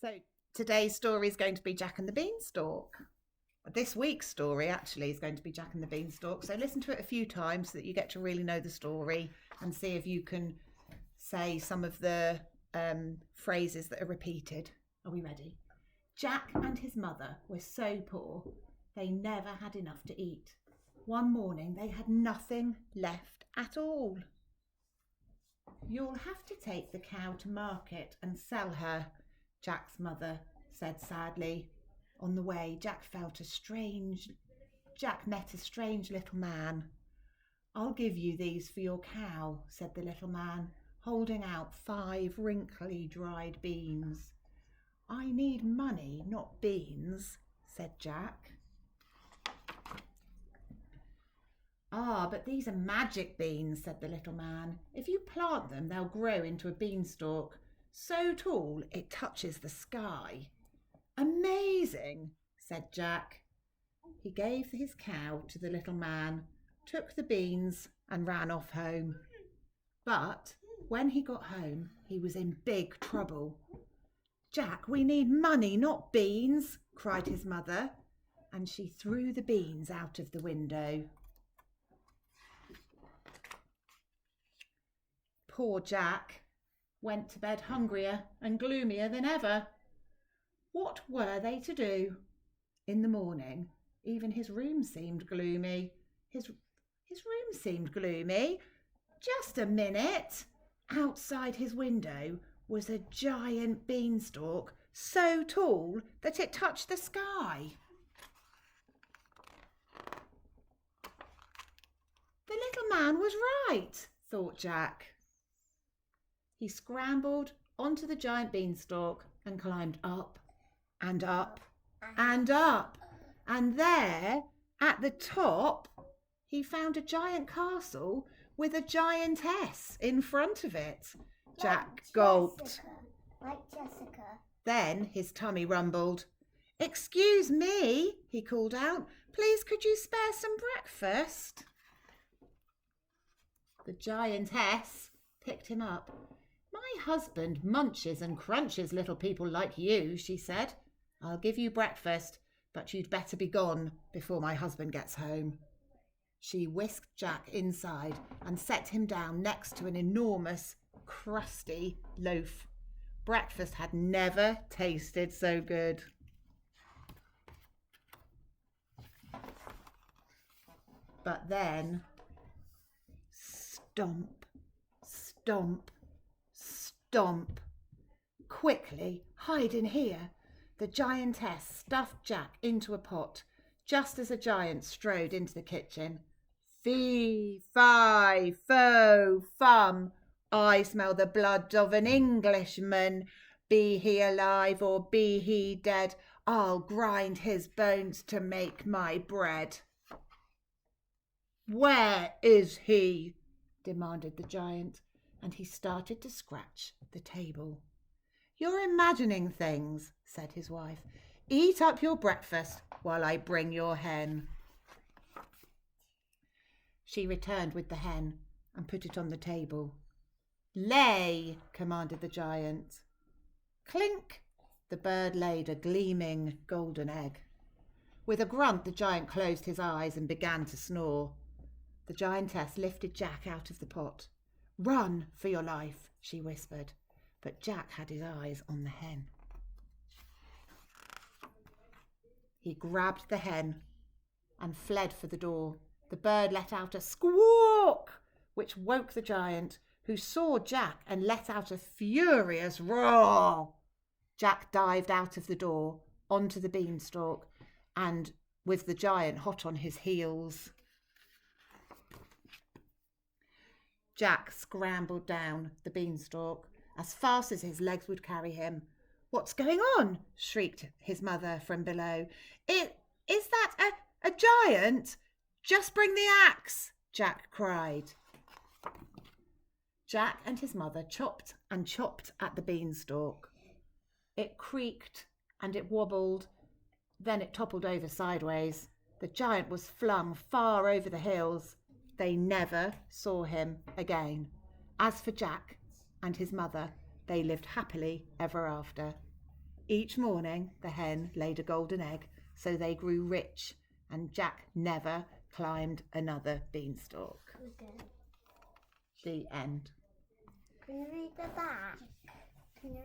So today's story is going to be Jack and the Beanstalk. This week's story actually is going to be Jack and the Beanstalk. So listen to it a few times so that you get to really know the story and see if you can say some of the phrases that are repeated. Are we ready? Jack and his mother were so poor they never had enough to eat. One morning they had nothing left at all. "You'll have to take the cow to market and sell her," Jack's mother said sadly. On the way, Jack met a strange little man. "I'll give you these for your cow," said the little man, holding out 5 wrinkly dried beans. "I need money, not beans," said Jack. "Ah, but these are magic beans," said the little man. "If you plant them, they'll grow into a beanstalk so tall it touches the sky." "Amazing," said Jack. He gave his cow to the little man, took the beans and ran off home. But when he got home, he was in big trouble. "Jack, we need money, not beans," cried his mother, and she threw the beans out of the window. Poor Jack went to bed hungrier and gloomier than ever. What were they to do? In the morning, even his room seemed gloomy. His room seemed gloomy. Just a minute. Outside his window was a giant beanstalk so tall that it touched the sky. The little man was right, thought Jack. He scrambled onto the giant beanstalk and climbed up and up and up. And there, at the top, he found a giant castle with a giantess in front of it. Jack gulped. Like Jessica. Then his tummy rumbled. "Excuse me," he called out. "Please, could you spare some breakfast?" The giantess picked him up. "My husband munches and crunches little people like you," she said. "I'll give you breakfast, but you'd better be gone before my husband gets home." She whisked Jack inside and set him down next to an enormous, crusty loaf. Breakfast had never tasted so good. But then, stomp, stomp, stomp. "Quickly, hide in here." The giantess stuffed Jack into a pot just as a giant strode into the kitchen. "Fee, fi, fo, fum. I smell the blood of an Englishman. Be he alive or be he dead, I'll grind his bones to make my bread." "Where is he?" demanded the giant, and he started to scratch the table. "You're imagining things," said his wife. "Eat up your breakfast while I bring your hen." She returned with the hen and put it on the table. "Lay," commanded the giant. Clink! The bird laid a gleaming golden egg. With a grunt, the giant closed his eyes and began to snore. The giantess lifted Jack out of the pot. "Run for your life," she whispered, but Jack had his eyes on the hen. He grabbed the hen and fled for the door. The bird let out a squawk, which woke the giant, who saw Jack and let out a furious roar. Jack dived out of the door onto the beanstalk, and with the giant hot on his heels. Jack scrambled down the beanstalk as fast as his legs would carry him. "What's going on?" shrieked his mother from below. Is that a giant? Just bring the axe," Jack cried. Jack and his mother chopped and chopped at the beanstalk. It creaked and it wobbled, then it toppled over sideways. The giant was flung far over the hills. They never saw him again. As for Jack and his mother, they lived happily ever after. Each morning the hen laid a golden egg, so they grew rich, and Jack never climbed another beanstalk. Okay. The end. Can you read the back? Can you read